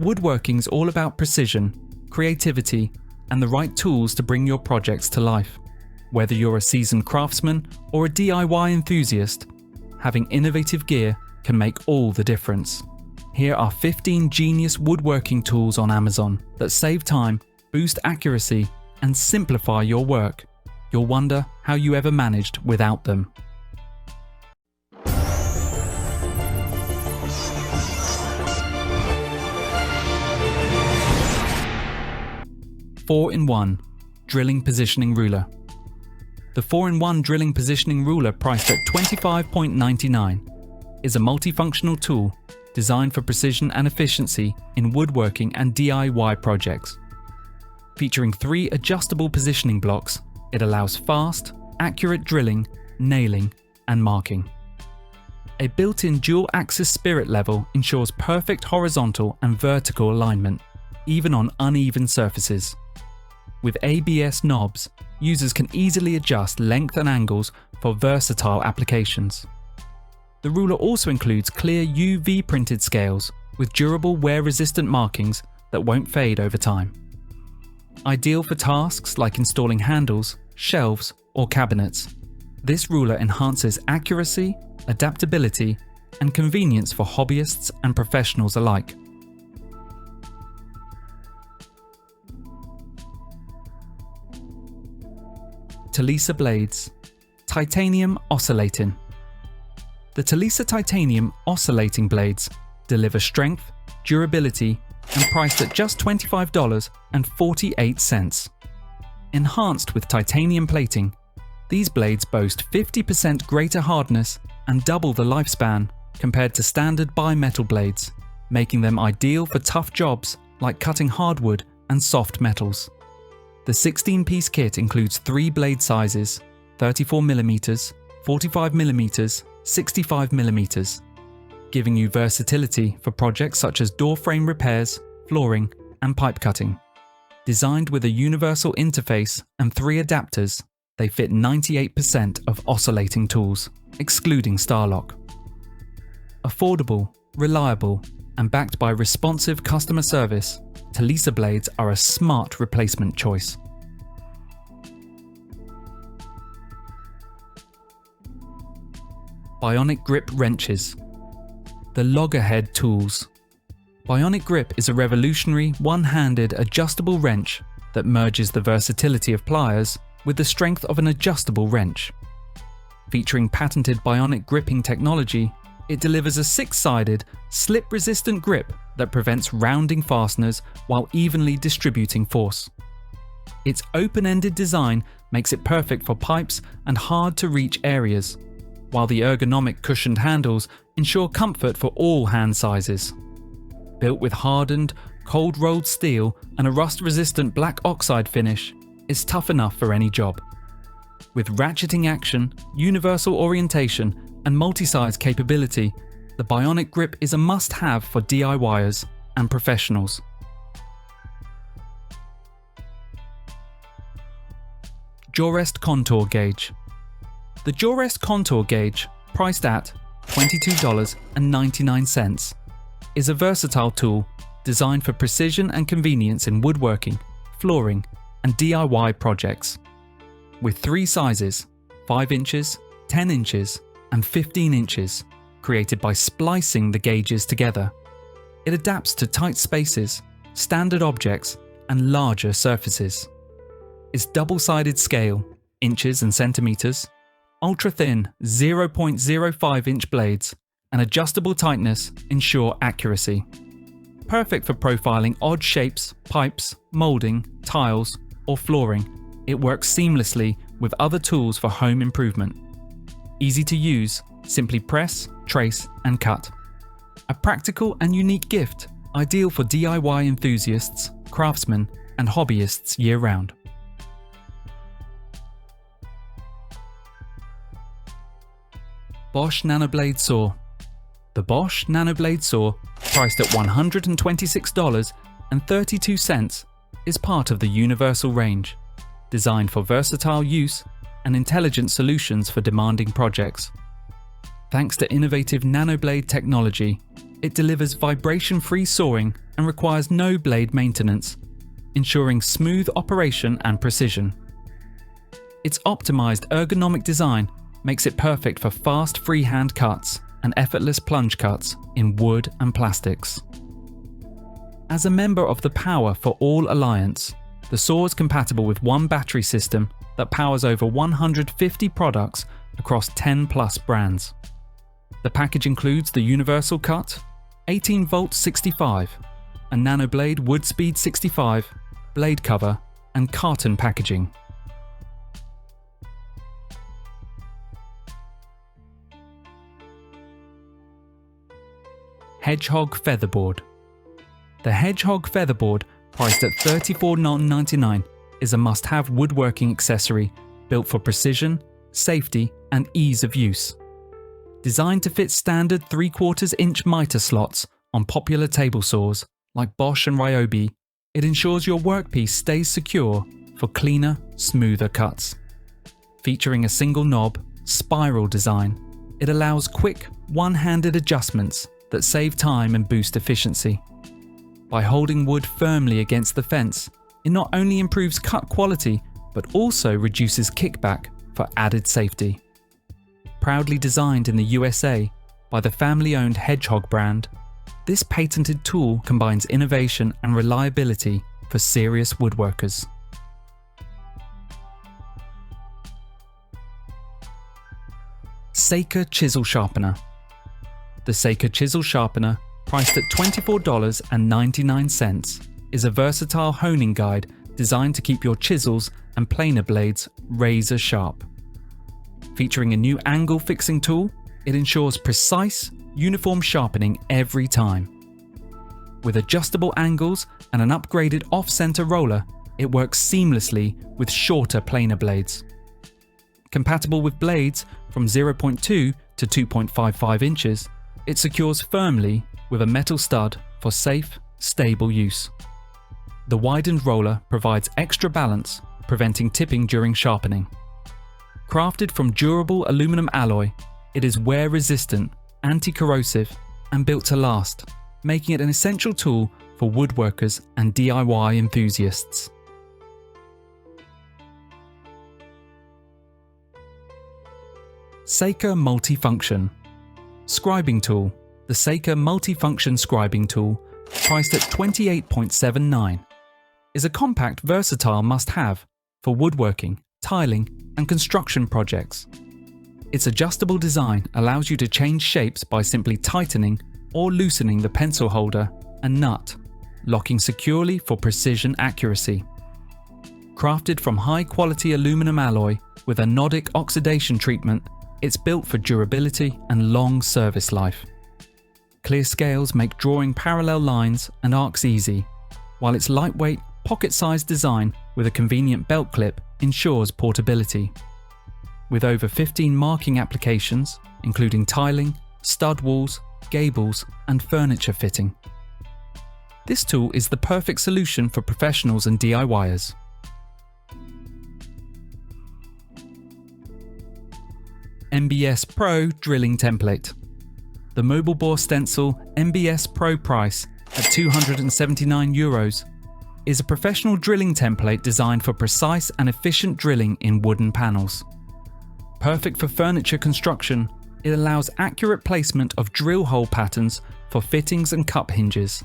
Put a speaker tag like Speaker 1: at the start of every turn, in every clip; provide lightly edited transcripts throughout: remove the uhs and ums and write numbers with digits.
Speaker 1: Woodworking's all about precision, creativity, and the right tools to bring your projects to life. Whether you're a seasoned craftsman or a DIY enthusiast, having innovative gear can make all the difference. Here are 15 genius woodworking tools on Amazon that save time, boost accuracy, and simplify your work. You'll wonder how you ever managed without them. Four-in-one Drilling Positioning Ruler. The 4-in-1 Drilling Positioning Ruler, priced at $25.99, is a multifunctional tool designed for precision and efficiency in woodworking and DIY projects. Featuring 3 adjustable positioning blocks, it allows fast, accurate drilling, nailing, and marking. A built-in dual-axis spirit level ensures perfect horizontal and vertical alignment, even on uneven surfaces. With ABS knobs, users can easily adjust length and angles for versatile applications. The ruler also includes clear UV printed scales with durable wear-resistant markings that won't fade over time. Ideal for tasks like installing handles, shelves, or cabinets, this ruler enhances accuracy, adaptability, and convenience for hobbyists and professionals alike. TOLESA blades. Titanium Oscillating. The TOLESA Titanium Oscillating blades deliver strength, durability, and priced at just $25.48. Enhanced with titanium plating, these blades boast 50% greater hardness and double the lifespan compared to standard bimetal blades, making them ideal for tough jobs like cutting hardwood and soft metals. The 16-piece kit includes 3 blade sizes: 34mm, 45mm, 65mm, giving you versatility for projects such as door frame repairs, flooring, and pipe cutting. Designed with a universal interface and 3 adapters, they fit 98% of oscillating tools, excluding Starlock. Affordable, reliable, and backed by responsive customer service, TOLESA blades are a smart replacement choice. Bionic Grip Wrenches. The Loggerhead Tools. Bionic Grip is a revolutionary one-handed adjustable wrench that merges the versatility of pliers with the strength of an adjustable wrench. Featuring patented bionic gripping technology, it delivers a 6-sided, slip-resistant grip that prevents rounding fasteners while evenly distributing force. Its open-ended design makes it perfect for pipes and hard-to-reach areas, while the ergonomic cushioned handles ensure comfort for all hand sizes. Built with hardened, cold-rolled steel and a rust-resistant black oxide finish, it's tough enough for any job. With ratcheting action, universal orientation, and multi-size capability, the Bionic Grip is a must-have for DIYers and professionals. JOREST Contour Gauge. The JOREST Contour Gauge, priced at $22.99, is a versatile tool designed for precision and convenience in woodworking, flooring, and DIY projects. With 3 sizes, 5 inches, 10 inches, and 15 inches, created by splicing the gauges together. It adapts to tight spaces, standard objects, and larger surfaces. Its double-sided scale, inches and centimeters, ultra-thin 0.05-inch blades, and adjustable tightness ensure accuracy. Perfect for profiling odd shapes, pipes, molding, tiles, or flooring, it works seamlessly with other tools for home improvement. Easy to use, simply press, trace, and cut. A practical and unique gift, ideal for DIY enthusiasts, craftsmen, and hobbyists year-round. BOSCH NanoBlade Saw. The BOSCH NanoBlade Saw, priced at $126.32, is part of the universal range, designed for versatile use and intelligent solutions for demanding projects. Thanks to innovative nanoblade technology, it delivers vibration-free sawing and requires no blade maintenance, ensuring smooth operation and precision. Its optimized ergonomic design makes it perfect for fast freehand cuts and effortless plunge cuts in wood and plastics. As a member of the Power for All Alliance, the saw is compatible with one battery system that powers over 150 products across 10 plus brands. The package includes the Universal Cut, 18V 65, a NanoBlade Wood Speed 65, blade cover, and carton packaging. Hedgehog Featherboard. The Hedgehog Featherboard, priced at $34.99, is a must-have woodworking accessory built for precision, safety, and ease of use. Designed to fit standard 3/4 inch miter slots on popular table saws like BOSCH and Ryobi, it ensures your workpiece stays secure for cleaner, smoother cuts. Featuring a single knob, spiral design, it allows quick, one-handed adjustments that save time and boost efficiency. By holding wood firmly against the fence, it not only improves cut quality, but also reduces kickback for added safety. Proudly designed in the USA by the family-owned Hedgehog brand, this patented tool combines innovation and reliability for serious woodworkers. Seika Chisel Sharpener. The Seika Chisel Sharpener, priced at $24.99, is a versatile honing guide designed to keep your chisels and planer blades razor sharp. Featuring a new angle fixing tool, it ensures precise, uniform sharpening every time. With adjustable angles and an upgraded off-center roller, it works seamlessly with shorter planer blades. Compatible with blades from 0.2 to 2.55 inches, it secures firmly with a metal stud for safe, stable use. The widened roller provides extra balance, preventing tipping during sharpening. Crafted from durable aluminum alloy, it is wear-resistant, anti-corrosive, and built to last, making it an essential tool for woodworkers and DIY enthusiasts. Seika Multifunction. Scribing tool. The Seika Multifunction Scribing tool, priced at $28.79, is a compact, versatile must-have for woodworking, tiling, and construction projects. Its adjustable design allows you to change shapes by simply tightening or loosening the pencil holder and nut, locking securely for precision accuracy. Crafted from high-quality aluminum alloy with anodic oxidation treatment, it's built for durability and long service life. Clear scales make drawing parallel lines and arcs easy, while its lightweight, pocket-sized design with a convenient belt clip ensures portability. With over 15 marking applications, including tiling, stud walls, gables, and furniture fitting. This tool is the perfect solution for professionals and DIYers. MBS Pro Drilling Template. The mobile bore stencil MBS Pro, price at €279, is a professional drilling template designed for precise and efficient drilling in wooden panels. Perfect for furniture construction, it allows accurate placement of drill hole patterns for fittings and cup hinges.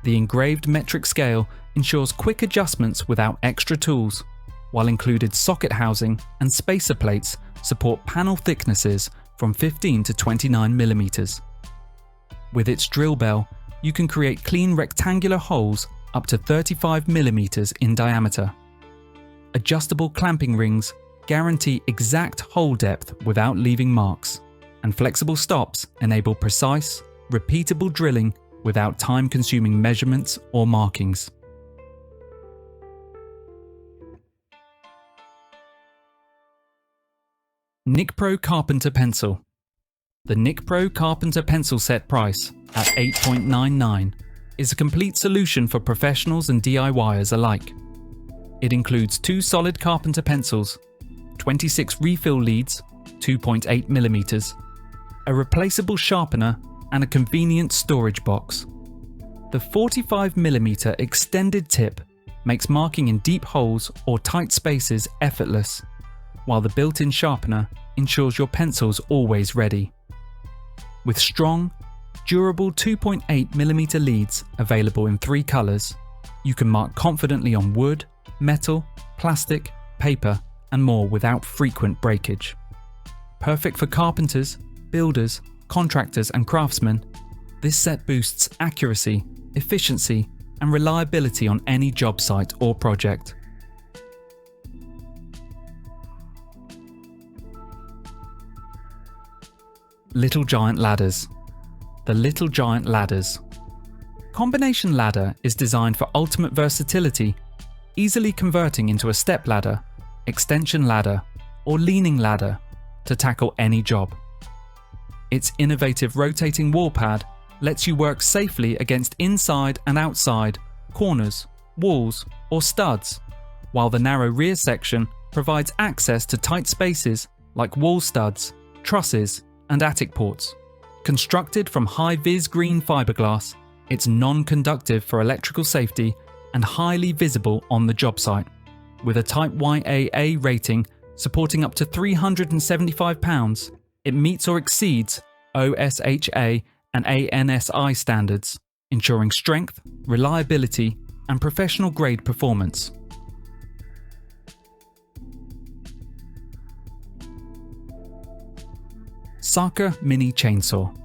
Speaker 1: The engraved metric scale ensures quick adjustments without extra tools, while included socket housing and spacer plates support panel thicknesses from 15 to 29 millimeters. With its drill bell, you can create clean rectangular holes up to 35 millimeters in diameter. Adjustable clamping rings guarantee exact hole depth without leaving marks, and flexible stops enable precise, repeatable drilling without time-consuming measurements or markings. Nicpro Carpenter Pencil. The Nicpro Carpenter Pencil Set, price at $8.99, is a complete solution for professionals and DIYers alike. It includes 2 solid carpenter pencils, 26 refill leads, 2.8 millimeters, a replaceable sharpener, and a convenient storage box. The 45mm extended tip makes marking in deep holes or tight spaces effortless, while the built-in sharpener ensures your pencil's always ready. With strong, durable 2.8mm leads available in 3 colours, you can mark confidently on wood, metal, plastic, paper, and more without frequent breakage. Perfect for carpenters, builders, contractors, and craftsmen, this set boosts accuracy, efficiency, and reliability on any job site or project. Little Giant Ladders. The Little Giant Ladders. Combination ladder is designed for ultimate versatility, easily converting into a step ladder, extension ladder, or leaning ladder to tackle any job. Its innovative rotating wall pad lets you work safely against inside and outside, corners, walls, or studs, while the narrow rear section provides access to tight spaces like wall studs, trusses, and attic ports. Constructed from high-vis green fiberglass, it's non-conductive for electrical safety and highly visible on the job site, with a Type YAA rating supporting up to 375 pounds. It meets or exceeds OSHA and ANSI standards, ensuring strength, reliability, and professional-grade performance. Saka Mini Chainsaw.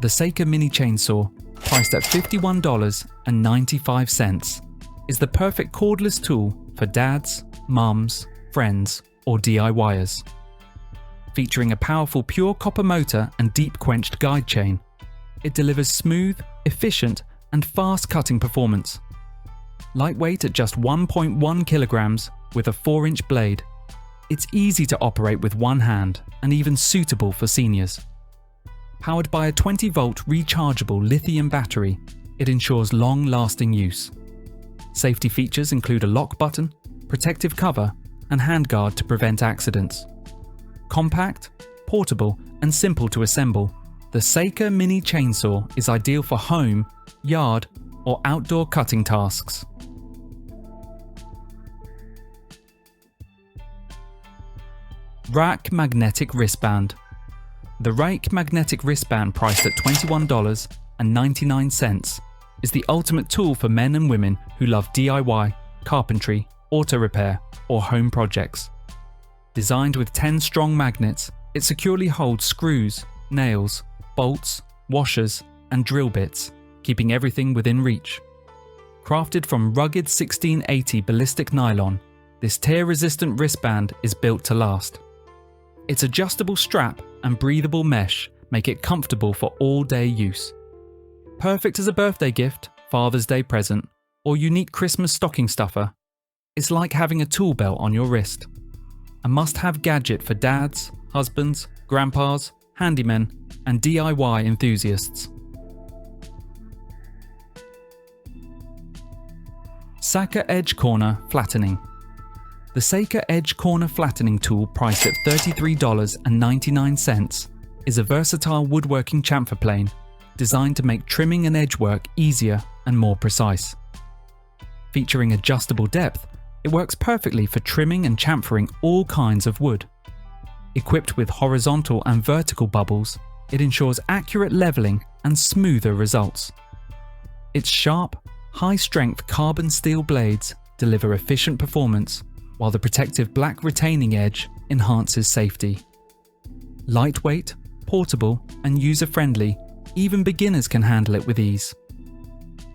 Speaker 1: The Saka Mini Chainsaw, priced at $51.95, is the perfect cordless tool for dads, mums, friends, or DIYers. Featuring a powerful pure copper motor and deep quenched guide chain, it delivers smooth, efficient, and fast cutting performance. Lightweight at just 1.1 kilograms with a 4-inch blade, it's easy to operate with one hand and even suitable for seniors. Powered by a 20-volt rechargeable lithium battery, it ensures long-lasting use. Safety features include a lock button, protective cover, and handguard to prevent accidents. Compact, portable, and simple to assemble, the Saka Mini Chainsaw is ideal for home, yard, or outdoor cutting tasks. RAK Magnetic Wristband. The RAK Magnetic Wristband, priced at $21.99, is the ultimate tool for men and women who love DIY, carpentry, auto repair, or home projects. Designed with 10 strong magnets, it securely holds screws, nails, bolts, washers, and drill bits, keeping everything within reach. Crafted from rugged 1680 ballistic nylon, this tear-resistant wristband is built to last. Its adjustable strap and breathable mesh make it comfortable for all-day use. Perfect as a birthday gift, Father's Day present, or unique Christmas stocking stuffer, it's like having a tool belt on your wrist. A must-have gadget for dads, husbands, grandpas, handymen, and DIY enthusiasts. Saka Edge Corner Flattening. The Saka Edge Corner Flattening tool, priced at $33.99, is a versatile woodworking chamfer plane designed to make trimming and edge work easier and more precise. Featuring adjustable depth, it works perfectly for trimming and chamfering all kinds of wood. Equipped with horizontal and vertical bubbles, it ensures accurate leveling and smoother results. Its sharp, high-strength carbon steel blades deliver efficient performance, while the protective black retaining edge enhances safety. Lightweight, portable, and user-friendly, even beginners can handle it with ease.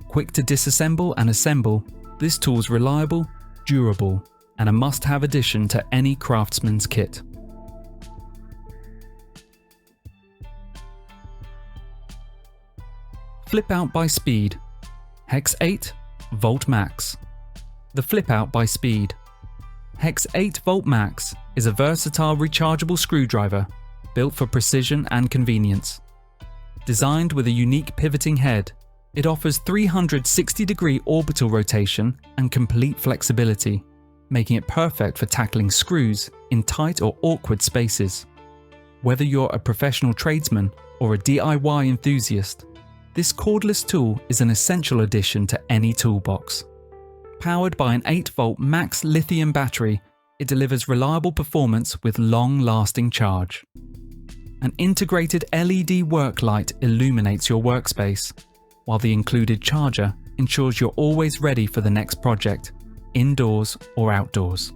Speaker 1: Quick to disassemble and assemble, this tool's reliable, durable, and a must-have addition to any craftsman's kit. Flipout by Speed. Hex 8 Volt Max. The Flipout by Speed. Hex 8 Volt Max is a versatile rechargeable screwdriver built for precision and convenience. Designed with a unique pivoting head, it offers 360-degree orbital rotation and complete flexibility, making it perfect for tackling screws in tight or awkward spaces. Whether you're a professional tradesman or a DIY enthusiast, This cordless tool is an essential addition to any toolbox. Powered by an 8-volt max lithium battery, it delivers reliable performance with long-lasting charge. An integrated LED work light illuminates your workspace, while the included charger ensures you're always ready for the next project, indoors or outdoors.